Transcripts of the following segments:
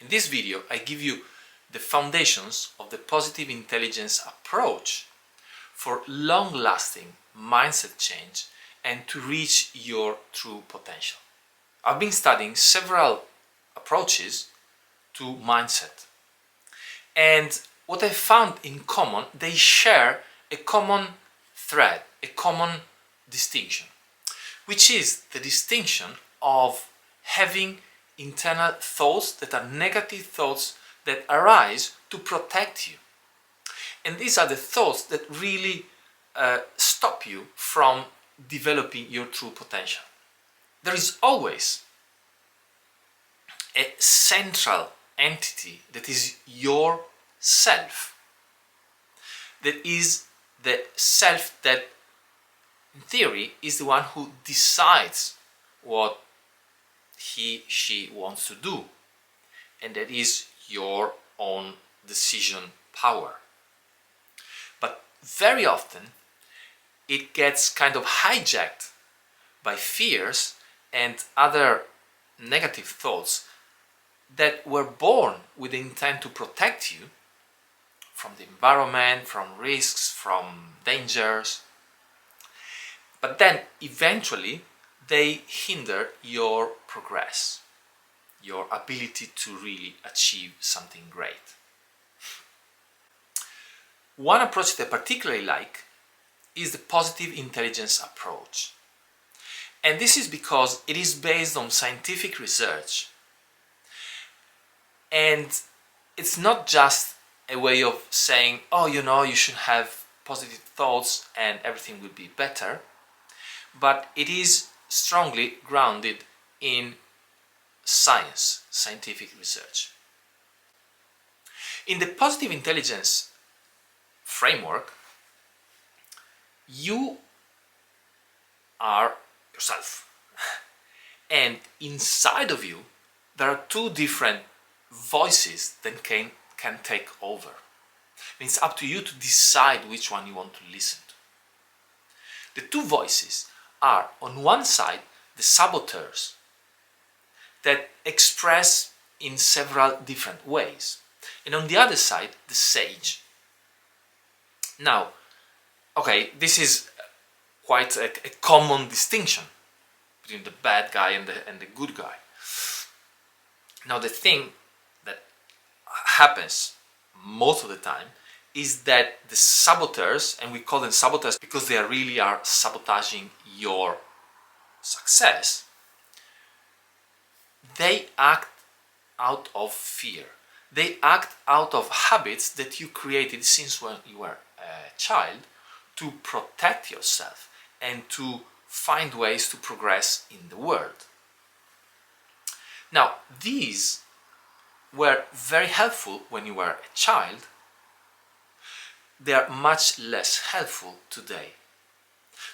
In this video, I give you the foundations of the positive intelligence approach for long-lasting mindset change and to reach your true potential. I've been studying several approaches to mindset, and what I found in common, they share a common thread, a common distinction, which is the distinction of having internal thoughts that are negative thoughts that arise to protect you. And these are the thoughts that really stop you from developing your true potential. There is always a central entity that is your self, that is the self that in theory is the one who decides what she wants to do, and that is your own decision power. But very often it gets kind of hijacked by fears and other negative thoughts that were born with the intent to protect you from the environment, from risks, from dangers. But then eventually they hinder your progress, your ability to really achieve something great. One approach that I particularly like is the positive intelligence approach. And this is because it is based on scientific research. And it's not just a way of saying, oh, you should have positive thoughts and everything will be better. But it is strongly grounded in science, scientific research. In the positive intelligence framework, you are yourself. And inside of you, there are two different voices that can take over. It's up to you to decide which one you want to listen to. The two voices are, on one side, the saboteurs that express in several different ways, and on the other side, the sage. Now, okay, this is quite a common distinction between the bad guy and the good guy. Now, the thing that happens most of the time is that the saboteurs, and we call them saboteurs because they really are sabotaging your success, they act out of fear. They act out of habits that you created since when you were a child to protect yourself and to find ways to progress in the world. Now, these were very helpful when you were a child. They are much less helpful today.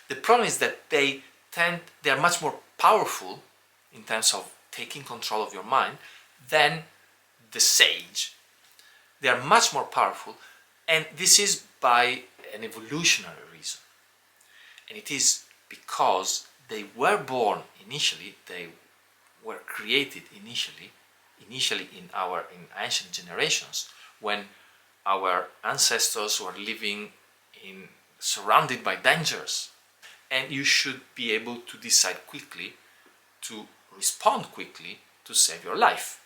The problem is that they are much more powerful in terms of taking control of your mind than the sage. They are much more powerful, and this is by an evolutionary reason. And it is because they were born initially, they were created initially in ancient generations, when our ancestors were living surrounded by dangers, and you should be able to decide quickly, to respond quickly to save your life.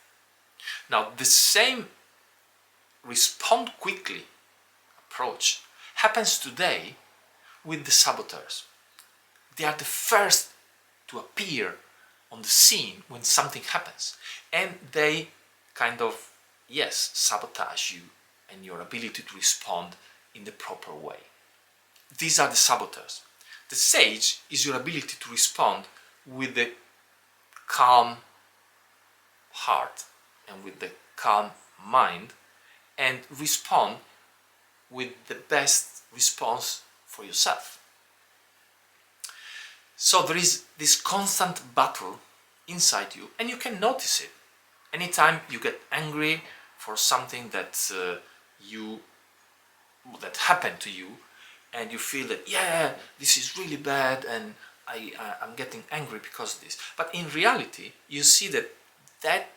Now, the same respond quickly approach happens today with the saboteurs. They are the first to appear on the scene when something happens, and they kind of, sabotage you and your ability to respond in the proper way. These are the saboteurs. The sage is your ability to respond with the calm heart and with the calm mind, and respond with the best response for yourself. So there is this constant battle inside you, and you can notice it. Anytime you get angry for something that happened to you, and you feel that, this is really bad, and I'm getting angry because of this. But in reality, you see that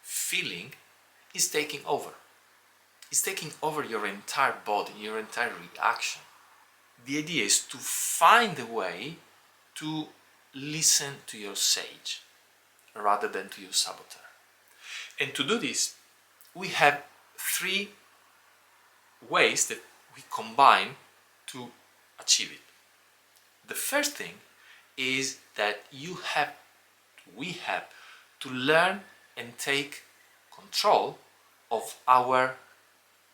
feeling is taking over. It's taking over your entire body, your entire reaction. The idea is to find a way to listen to your sage rather than to your saboteur. And to do this, we have three ways that we combine to achieve it. The first thing is that we have to learn and take control of our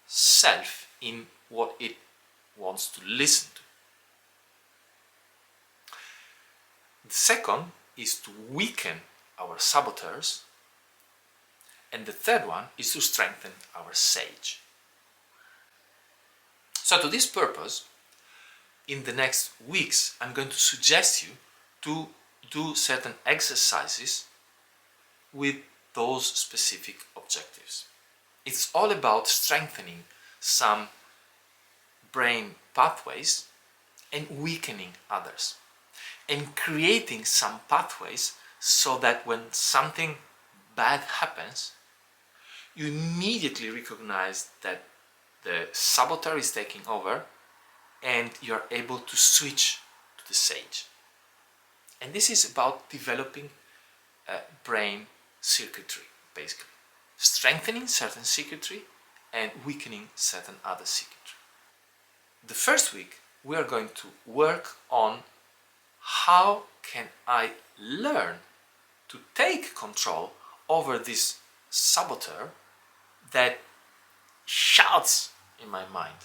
self in what it wants to listen to. The second is to weaken our saboteurs, and the third one is to strengthen our sage. So to this purpose, in the next weeks, I'm going to suggest you to do certain exercises with those specific objectives. It's all about strengthening some brain pathways and weakening others, and creating some pathways so that when something bad happens, you immediately recognize that the saboteur is taking over and you're able to switch to the sage. And this is about developing brain circuitry, basically. Strengthening certain circuitry and weakening certain other circuitry. The first week we are going to work on how can I learn to take control over this saboteur that shouts in my mind